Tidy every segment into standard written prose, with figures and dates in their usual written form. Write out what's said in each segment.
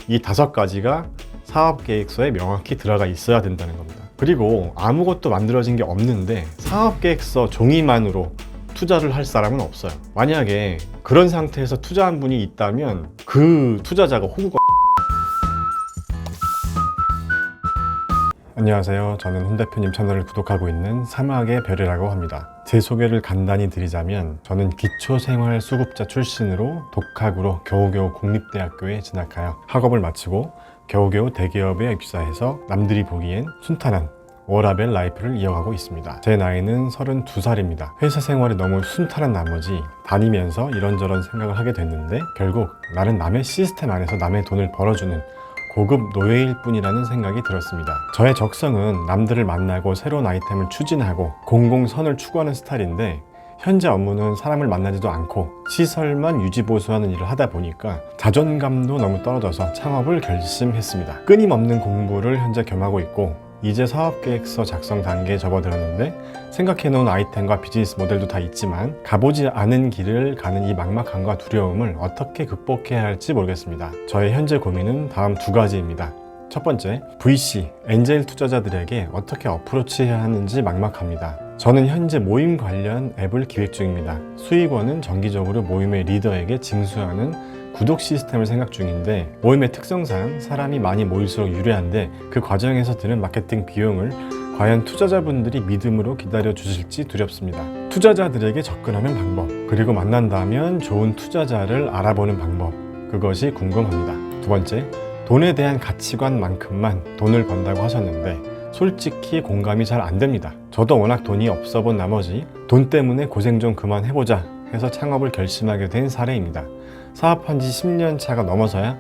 이 5가지가 사업계획서에 명확히 들어가 있어야 된다는 겁니다. 그리고 아무것도 만들어진 게 없는데 사업계획서 종이만으로 투자를 할 사람은 없어요. 만약에 그런 상태에서 투자한 분이 있다면 그 투자자가 호구가. 안녕하세요. 저는 훈 대표님 채널을 구독하고 있는 사막의 별이라고 합니다. 제 소개를 간단히 드리자면 저는 기초생활수급자 출신으로 독학으로 겨우겨우 국립대학교에 진학하여 학업을 마치고 겨우겨우 대기업에 입사해서 남들이 보기엔 순탄한 워라밸 라이프를 이어가고 있습니다. 제 나이는 32살입니다. 회사 생활이 너무 순탄한 나머지 다니면서 이런저런 생각을 하게 됐는데 결국 나는 남의 시스템 안에서 남의 돈을 벌어주는 고급 노예일 뿐이라는 생각이 들었습니다. 저의 적성은 남들을 만나고 새로운 아이템을 추진하고 공공선을 추구하는 스타일인데 현재 업무는 사람을 만나지도 않고 시설만 유지보수하는 일을 하다 보니까 자존감도 너무 떨어져서 창업을 결심했습니다. 끊임없는 공부를 현재 겸하고 있고 이제 사업계획서 작성 단계에 접어들었는데 생각해놓은 아이템과 비즈니스 모델도 다 있지만 가보지 않은 길을 가는 이 막막함과 두려움을 어떻게 극복해야 할지 모르겠습니다. 저의 현재 고민은 다음 2가지입니다. 첫 번째, VC, 엔젤 투자자들에게 어떻게 어프로치해야 하는지 막막합니다. 저는 현재 모임 관련 앱을 기획 중입니다. 수익원은 정기적으로 모임의 리더에게 징수하는 구독 시스템을 생각 중인데 모임의 특성상 사람이 많이 모일수록 유리한데 그 과정에서 드는 마케팅 비용을 과연 투자자분들이 믿음으로 기다려 주실지 두렵습니다. 투자자들에게 접근하는 방법, 그리고 만난다면 좋은 투자자를 알아보는 방법, 그것이 궁금합니다. 두 번째, 돈에 대한 가치관만큼만 돈을 번다고 하셨는데 솔직히 공감이 잘 안 됩니다. 저도 워낙 돈이 없어 본 나머지 돈 때문에 고생 좀 그만해보자 해서 창업을 결심하게 된 사례입니다. 사업한 지 10년 차가 넘어서야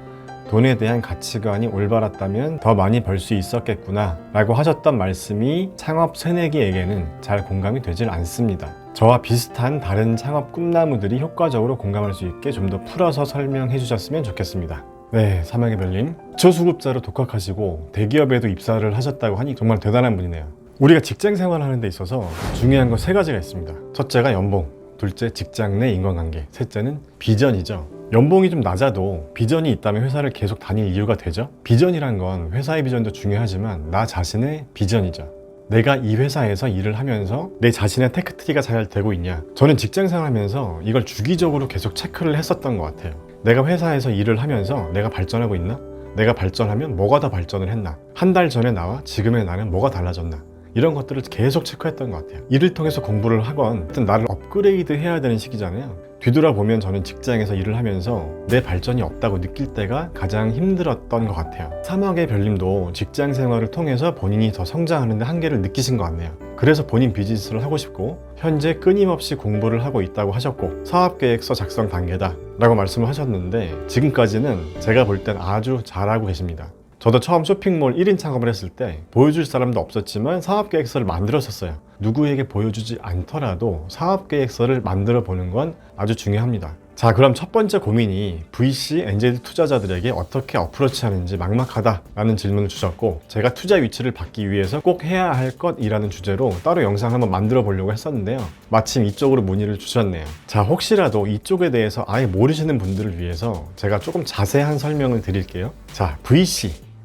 돈에 대한 가치관이 올바랐다면 더 많이 벌 수 있었겠구나 라고 하셨던 말씀이 창업 새내기에게는 잘 공감이 되질 않습니다. 저와 비슷한 다른 창업 꿈나무들이 효과적으로 공감할 수 있게 좀 더 풀어서 설명해 주셨으면 좋겠습니다. 네, 사막의 별님, 기초수급자로 독학하시고 대기업에도 입사를 하셨다고 하니 정말 대단한 분이네요. 우리가 직장 생활하는 데 있어서 중요한 건 3가지가 있습니다. 첫째가 연봉, 둘째 직장 내 인간관계, 셋째는 비전이죠. 연봉이 좀 낮아도 비전이 있다면 회사를 계속 다닐 이유가 되죠. 비전이란 건 회사의 비전도 중요하지만 나 자신의 비전이죠. 내가 이 회사에서 일을 하면서 내 자신의 테크트리가 잘 되고 있냐. 저는 직장 생활하면서 이걸 주기적으로 계속 체크를 했었던 것 같아요. 내가 회사에서 일을 하면서 내가 발전하고 있나? 내가 발전하면 뭐가 더 발전을 했나? 한 달 전에 나와 지금의 나는 뭐가 달라졌나? 이런 것들을 계속 체크했던 것 같아요. 일을 통해서 공부를 하건 어떤 나를 업그레이드 해야 되는 시기잖아요. 뒤돌아보면 저는 직장에서 일을 하면서 내 발전이 없다고 느낄 때가 가장 힘들었던 것 같아요. 사막의 별님도 직장 생활을 통해서 본인이 더 성장하는 데 한계를 느끼신 것 같네요. 그래서 본인 비즈니스를 하고 싶고 현재 끊임없이 공부를 하고 있다고 하셨고 사업계획서 작성 단계다 라고 말씀을 하셨는데 지금까지는 제가 볼 땐 아주 잘하고 계십니다. 저도 처음 쇼핑몰 1인 창업을 했을 때 보여줄 사람도 없었지만 사업계획서를 만들었었어요. 누구에게 보여주지 않더라도 사업계획서를 만들어 보는 건 아주 중요합니다. 자, 그럼 첫 번째 고민이 VC 엔젤 투자자들에게 어떻게 어프로치 하는지 막막하다라는 질문을 주셨고 제가 투자 위치를 받기 위해서 꼭 해야 할 것이라는 주제로 따로 영상 한번 만들어 보려고 했었는데요. 마침 이쪽으로 문의를 주셨네요. 자, 혹시라도 이쪽에 대해서 아예 모르시는 분들을 위해서 제가 조금 자세한 설명을 드릴게요. 자,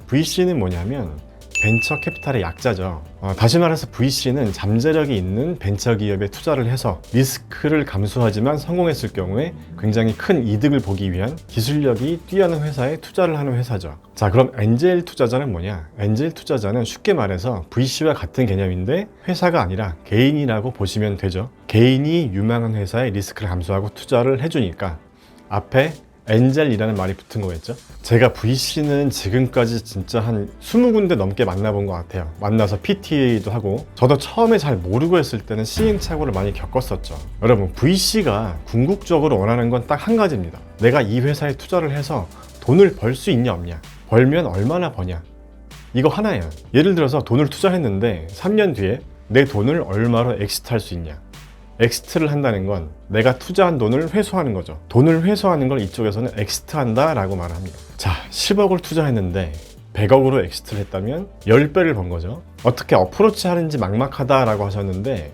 VC는 뭐냐면 벤처 캐피탈의 약자죠. 다시 말해서 VC는 잠재력이 있는 벤처기업에 투자를 해서 리스크를 감수하지만 성공했을 경우에 굉장히 큰 이득을 보기 위한 기술력이 뛰어난 회사에 투자를 하는 회사죠. 자, 그럼 엔젤 투자자는 뭐냐? 엔젤 투자자는 쉽게 말해서 VC와 같은 개념인데 회사가 아니라 개인이라고 보시면 되죠. 개인이 유망한 회사에 리스크를 감수하고 투자를 해주니까 앞에 엔젤이라는 말이 붙은 거겠죠. 제가 VC는 지금까지 진짜 한 20군데 넘게 만나본 것 같아요. 만나서 PTA도 하고 저도 처음에 잘 모르고 했을 때는 시행착오를 많이 겪었었죠. 여러분, VC가 궁극적으로 원하는 건 딱 한 가지입니다. 내가 이 회사에 투자를 해서 돈을 벌 수 있냐 없냐, 벌면 얼마나 버냐, 이거 하나예요. 예를 들어서 돈을 투자했는데 3년 뒤에 내 돈을 얼마로 엑시트할 수 있냐. 엑시트를 한다는 건 내가 투자한 돈을 회수하는 거죠. 돈을 회수하는 걸 이쪽에서는 엑시트한다 라고 말을 합니다. 자, 10억을 투자했는데 100억으로 엑시트를 했다면 10배를 번 거죠. 어떻게 어프로치 하는지 막막하다 라고 하셨는데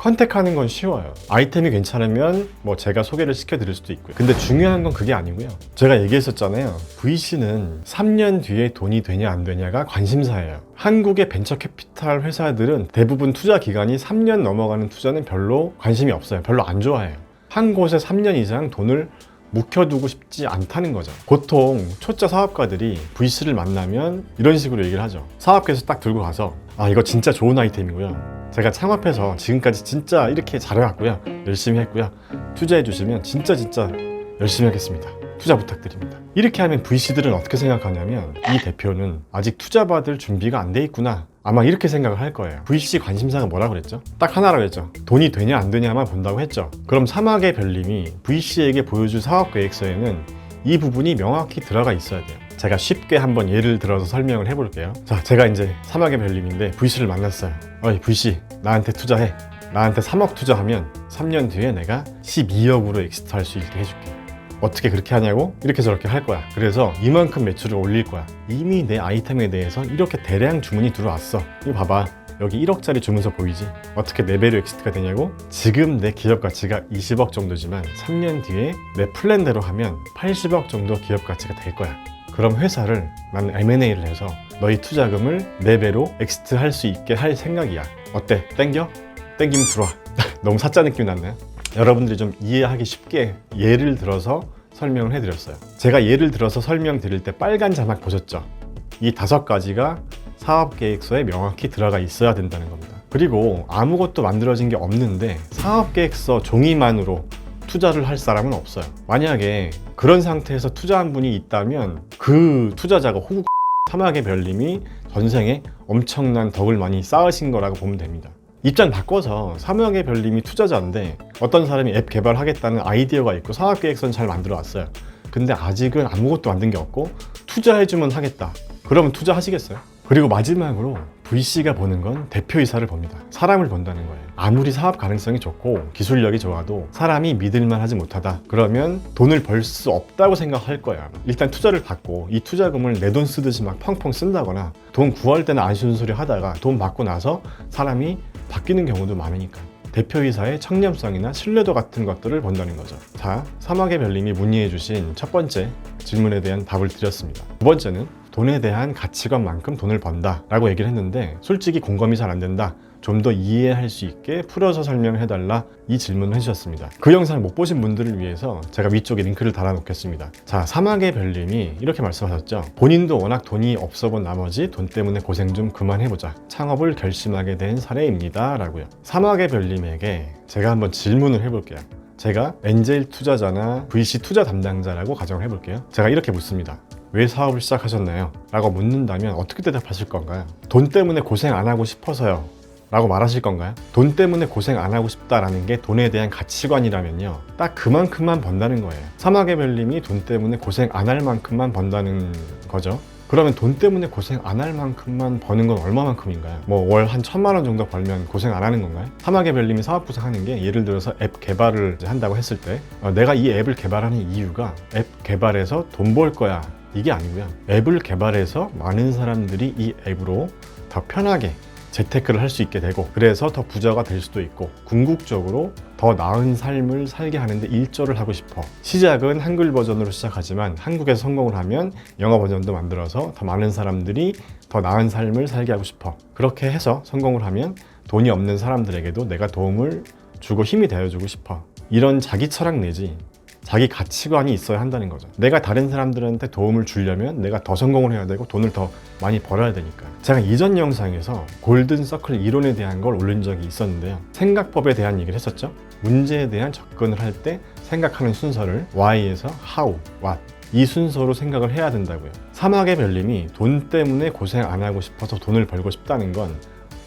컨택하는 건 쉬워요. 아이템이 괜찮으면 뭐 제가 소개를 시켜드릴 수도 있고요. 근데 중요한 건 그게 아니고요. 제가 얘기했었잖아요. VC는 3년 뒤에 돈이 되냐 안 되냐가 관심사예요. 한국의 벤처 캐피탈 회사들은 대부분 투자 기간이 3년 넘어가는 투자는 별로 관심이 없어요. 별로 안 좋아해요. 한 곳에 3년 이상 돈을 묵혀두고 싶지 않다는 거죠. 보통 초짜 사업가들이 VC를 만나면 이런 식으로 얘기를 하죠. 사업계에서 딱 들고 가서 이거 진짜 좋은 아이템이고요. 제가 창업해서 지금까지 진짜 이렇게 잘해왔고요. 열심히 했고요. 투자해 주시면 진짜 열심히 하겠습니다. 투자 부탁드립니다. 이렇게 하면 VC들은 어떻게 생각하냐면 이 대표는 아직 투자받을 준비가 안 돼 있구나. 아마 이렇게 생각을 할 거예요. VC 관심사가 뭐라 그랬죠? 딱 하나라고 했죠. 돈이 되냐 안 되냐만 본다고 했죠. 그럼 사막의 별님이 VC에게 보여줄 사업 계획서에는 이 부분이 명확히 들어가 있어야 돼요. 제가 쉽게 한번 예를 들어서 설명을 해볼게요. 자, 제가 이제 사막의 별님인데 VC를 만났어요. 어이 VC, 나한테 투자해. 나한테 3억 투자하면 3년 뒤에 내가 12억으로 엑시트 할 수 있게 해줄게. 어떻게 그렇게 하냐고? 이렇게 저렇게 할 거야. 그래서 이만큼 매출을 올릴 거야. 이미 내 아이템에 대해서 이렇게 대량 주문이 들어왔어. 이거 봐봐. 여기 1억짜리 주문서 보이지? 어떻게 4배로 엑시트가 되냐고? 지금 내 기업 가치가 20억 정도지만 3년 뒤에 내 플랜대로 하면 80억 정도 기업 가치가 될 거야. 그럼 회사를 나는 M&A를 해서 너희 투자금을 4배로 엑시트 할 수 있게 할 생각이야. 어때? 땡겨? 땡기면 들어와. 너무 사짜 느낌이 났나요? 여러분들이 좀 이해하기 쉽게 예를 들어서 설명을 해드렸어요. 제가 예를 들어서 설명드릴 때 빨간 자막 보셨죠? 이 5가지가 사업계획서에 명확히 들어가 있어야 된다는 겁니다. 그리고 아무것도 만들어진 게 없는데 사업계획서 종이만으로 투자를 할 사람은 없어요. 만약에 그런 상태에서 투자한 분이 있다면 그 투자자가 호구 사막의 별님이 전생에 엄청난 덕을 많이 쌓으신 거라고 보면 됩니다. 입장 바꿔서 사막의 별님이 투자자인데 어떤 사람이 앱 개발하겠다는 아이디어가 있고 사업계획서는 잘 만들어 왔어요. 근데 아직은 아무것도 만든 게 없고 투자해주면 하겠다. 그러면 투자하시겠어요? 그리고 마지막으로 VC가 보는 건 대표이사를 봅니다. 사람을 본다는 거예요. 아무리 사업 가능성이 좋고 기술력이 좋아도 사람이 믿을만 하지 못하다. 그러면 돈을 벌 수 없다고 생각할 거야. 일단 투자를 받고 이 투자금을 내 돈 쓰듯이 막 펑펑 쓴다거나 돈 구할 때는 아쉬운 소리 하다가 돈 받고 나서 사람이 바뀌는 경우도 많으니까 대표이사의 청렴성이나 신뢰도 같은 것들을 본다는 거죠. 자, 사막의 별님이 문의해 주신 첫 번째 질문에 대한 답을 드렸습니다. 두 번째는 돈에 대한 가치관만큼 돈을 번다 라고 얘기를 했는데 솔직히 공감이 잘 안 된다. 좀 더 이해할 수 있게 풀어서 설명을 해달라 이 질문을 해주셨습니다. 그 영상을 못 보신 분들을 위해서 제가 위쪽에 링크를 달아 놓겠습니다. 자, 사막의 별님이 이렇게 말씀하셨죠. 본인도 워낙 돈이 없어 본 나머지 돈 때문에 고생 좀 그만해보자. 창업을 결심하게 된 사례입니다 라고요. 사막의 별님에게 제가 한번 질문을 해볼게요. 제가 엔젤 투자자나 VC 투자 담당자라고 가정을 해볼게요. 제가 이렇게 묻습니다. 왜 사업을 시작하셨나요? 라고 묻는다면 어떻게 대답하실 건가요? 돈 때문에 고생 안 하고 싶어서요 라고 말하실 건가요? 돈 때문에 고생 안 하고 싶다라는 게 돈에 대한 가치관이라면요 딱 그만큼만 번다는 거예요. 사막의 별님이 돈 때문에 고생 안 할 만큼만 번다는 거죠. 그러면 돈 때문에 고생 안 할 만큼만 버는 건 얼마만큼인가요? 뭐 월 한 1,000만 원 정도 벌면 고생 안 하는 건가요? 사막의 별님이 사업 구상하는 게 예를 들어서 앱 개발을 한다고 했을 때 내가 이 앱을 개발하는 이유가 앱 개발해서 돈 벌 거야 이게 아니고요. 앱을 개발해서 많은 사람들이 이 앱으로 더 편하게 재테크를 할 수 있게 되고 그래서 더 부자가 될 수도 있고 궁극적으로 더 나은 삶을 살게 하는데 일조를 하고 싶어. 시작은 한글 버전으로 시작하지만 한국에서 성공을 하면 영어 버전도 만들어서 더 많은 사람들이 더 나은 삶을 살게 하고 싶어. 그렇게 해서 성공을 하면 돈이 없는 사람들에게도 내가 도움을 주고 힘이 되어주고 싶어. 이런 자기 철학 내지 자기 가치관이 있어야 한다는 거죠. 내가 다른 사람들한테 도움을 주려면 내가 더 성공을 해야 되고 돈을 더 많이 벌어야 되니까. 제가 이전 영상에서 골든 서클 이론에 대한 걸 올린 적이 있었는데요. 생각법에 대한 얘기를 했었죠. 문제에 대한 접근을 할 때 생각하는 순서를 Y에서 How, What 이 순서로 생각을 해야 된다고요. 사막의 별님이 돈 때문에 고생 안 하고 싶어서 돈을 벌고 싶다는 건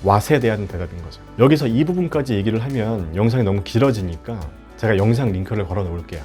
What에 대한 대답인 거죠. 여기서 이 부분까지 얘기를 하면 영상이 너무 길어지니까 제가 영상 링크를 걸어 놓을게요.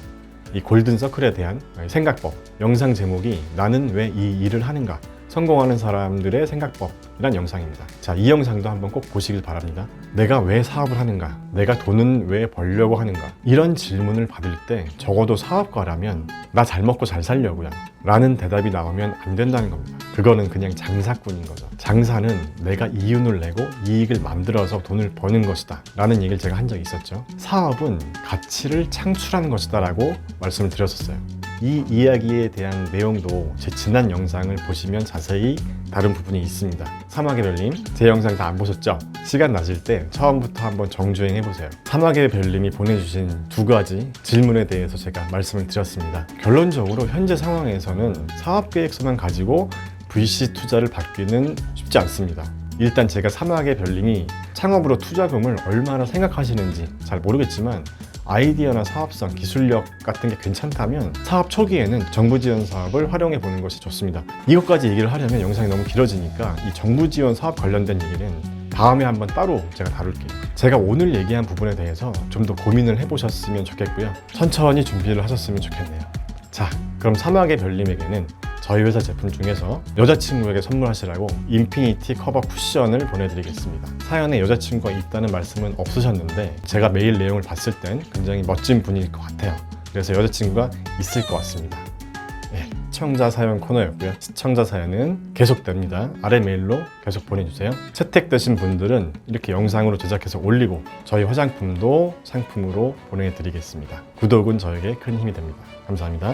이 골든 서클에 대한 생각법, 영상 제목이 나는 왜 이 일을 하는가? 성공하는 사람들의 생각법이란 영상입니다. 자, 이 영상도 한번 꼭 보시길 바랍니다. 내가 왜 사업을 하는가? 내가 돈은 왜 벌려고 하는가? 이런 질문을 받을 때 적어도 사업가라면 나 잘 먹고 잘 살려고요 라는 대답이 나오면 안 된다는 겁니다. 그거는 그냥 장사꾼인 거죠. 장사는 내가 이윤을 내고 이익을 만들어서 돈을 버는 것이다 라는 얘기를 제가 한 적이 있었죠. 사업은 가치를 창출하는 것이다 라고 말씀을 드렸었어요. 이 이야기에 대한 내용도 제 지난 영상을 보시면 자세히 다른 부분이 있습니다. 사막의 별님, 제 영상 다 안 보셨죠? 시간 나실 때 처음부터 한번 정주행 해보세요. 사막의 별님이 보내주신 두 가지 질문에 대해서 제가 말씀을 드렸습니다. 결론적으로 현재 상황에서는 사업계획서만 가지고 VC 투자를 받기는 쉽지 않습니다. 일단 제가 사막의 별님이 창업으로 투자금을 얼마나 생각하시는지 잘 모르겠지만 아이디어나 사업성, 기술력 같은 게 괜찮다면 사업 초기에는 정부 지원 사업을 활용해 보는 것이 좋습니다. 이것까지 얘기를 하려면 영상이 너무 길어지니까 이 정부 지원 사업 관련된 얘기는 다음에 한번 따로 제가 다룰게요. 제가 오늘 얘기한 부분에 대해서 좀 더 고민을 해보셨으면 좋겠고요. 천천히 준비를 하셨으면 좋겠네요. 자, 그럼 사막의 별님에게는 저희 회사 제품 중에서 여자친구에게 선물하시라고 인피니티 커버 쿠션을 보내드리겠습니다. 사연에 여자친구가 있다는 말씀은 없으셨는데 제가 메일 내용을 봤을 땐 굉장히 멋진 분일 것 같아요. 그래서 여자친구가 있을 것 같습니다. 네, 시청자 사연 코너였고요. 시청자 사연은 계속됩니다. 아래 메일로 계속 보내주세요. 채택되신 분들은 이렇게 영상으로 제작해서 올리고 저희 화장품도 상품으로 보내드리겠습니다. 구독은 저에게 큰 힘이 됩니다. 감사합니다.